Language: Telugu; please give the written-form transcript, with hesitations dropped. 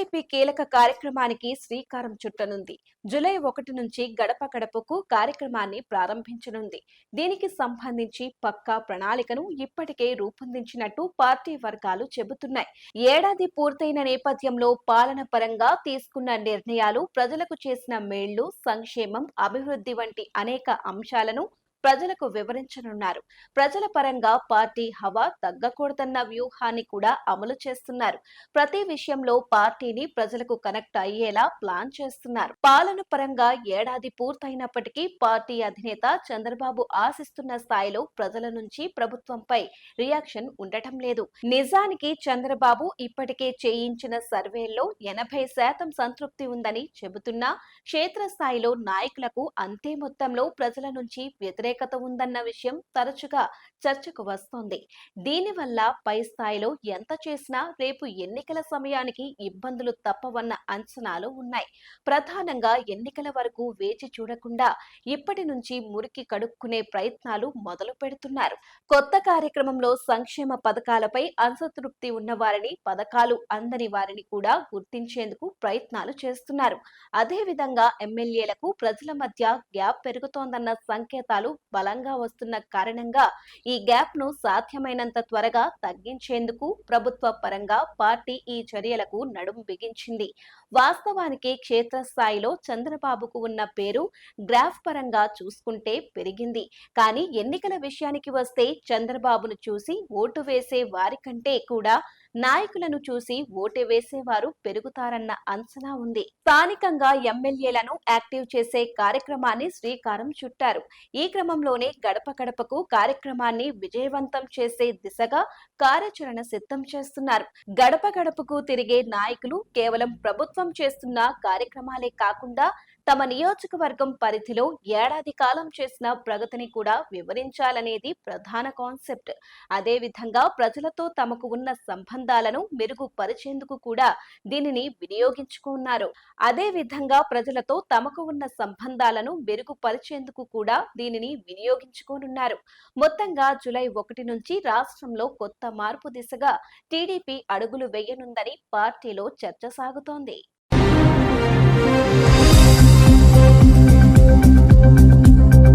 టీడీపీ కీలక కార్యక్రమానికి శ్రీకారం చుట్టనుంది. జూలై 1 నుంచి గడప గడపకు కార్యక్రమాన్ని ప్రారంభించనుంది. దీనికి సంబంధించి పక్కా ప్రణాళికను ఇప్పటికే రూపొందించినట్టు పార్టీ వర్గాలు చెబుతున్నాయి. ఏడాది పూర్తయిన నేపథ్యంలో పాలన పరంగా తీసుకున్న నిర్ణయాలు, ప్రజలకు చేసిన మేళ్లు, సంక్షేమం, అభివృద్ధి వంటి అనేక అంశాలను ప్రజలకు వివరించనున్నారు. ప్రజల పరంగా పార్టీ హవా తగ్గకూడదన్న వ్యూహాన్ని కూడా అమలు చేస్తున్నారు. ప్రతి విషయంలో పార్టీని ప్రజలకు కనెక్ట్ అయ్యేలా ప్లాన్ చేస్తున్నారు. పాలన పరంగా ఏడాది పూర్తయినప్పటికీ పార్టీ అధినేత చంద్రబాబు ఆశిస్తున్న స్థాయిలో ప్రజల నుంచి ప్రభుత్వంపై రియాక్షన్ ఉండటం లేదు. నిజానికి చంద్రబాబు ఇప్పటికే చేయించిన సర్వేల్లో 80% సంతృప్తి ఉందని చెబుతున్నా క్షేత్రస్థాయిలో నాయకులకు అంతే మొత్తంలో ప్రజల నుంచి వ్యతిరేకత ఉందన్న విషయం తరచుగా చర్చకు వస్తోంది. దీనివల్ల పై స్థాయిలో ఎంత చేసినా రేపు ఎన్నికల సమయానికి ఇబ్బందులు తప్పవన్న అంచనాలు ఉన్నాయి. ప్రధానంగా ఎన్నికల వరకు వేచి చూడకుండా ఇప్పటి నుంచి మురికి కడుక్కునే ప్రయత్నాలు మొదలు పెడుతున్నారు. కొత్త కార్యక్రమంలో సంక్షేమ పథకాలపై అసంతృప్తి ఉన్న వారిని, పథకాలు అందని వారిని కూడా గుర్తించేందుకు ప్రయత్నాలు చేస్తున్నారు. అదేవిధంగా ఎమ్మెల్యేలకు ప్రజల మధ్య గ్యాప్ పెరుగుతోందన్న సంకేతాలు బలంగా వస్తున్న కారణంగా ఈ గ్యాప్ ను సాధ్యమైనంత త్వరగా తగ్గించేందుకు ప్రభుత్వ పరంగా పార్టీ ఈ చర్యలకు నడుం బిగించింది. వాస్తవానికి క్షేత్రస్థాయిలో చంద్రబాబుకు ఉన్న పేరు గ్రాఫ్ పరంగా చూసుకుంటే పెరిగింది. కానీ ఎన్నికల విషయానికి వస్తే చంద్రబాబును చూసి ఓటు వేసే వారి కంటే కూడా నాయకులను చూసి ఓటు వేసేవారు పెరుగుతారన్న అంచనా ఉంది. స్థానికంగా ఎమ్మెల్యేలను యాక్టివ్ చేసే కార్యక్రమాన్ని శ్రీకారం చుట్టారు. ఈ క్రమంలోనే గడప గడపకు కార్యక్రమాన్ని విజయవంతం చేసే దిశగా కార్యాచరణ సిద్ధం చేస్తున్నారు. గడప గడపకు తిరిగే నాయకులు కేవలం ప్రభుత్వం చేస్తున్న కార్యక్రమాలే కాకుండా తమ నియోజకవర్గం పరిధిలో ఏడాది కాలం చేసిన ప్రగతిని కూడా వివరించాలనేది ప్రధాన కాన్సెప్ట్. అదేవిధంగా ప్రజలతో తమకు ఉన్న సంబంధాలను మెరుగుపరిచేందుకు కూడా దీనిని వినియోగించుకున్నారు. మొత్తంగా జూలై 1 నుంచి రాష్ట్రంలో కొత్త మార్పు దిశగా టీడీపీ అడుగులు వేయనుందని పార్టీలో చర్చ సాగుతోంది.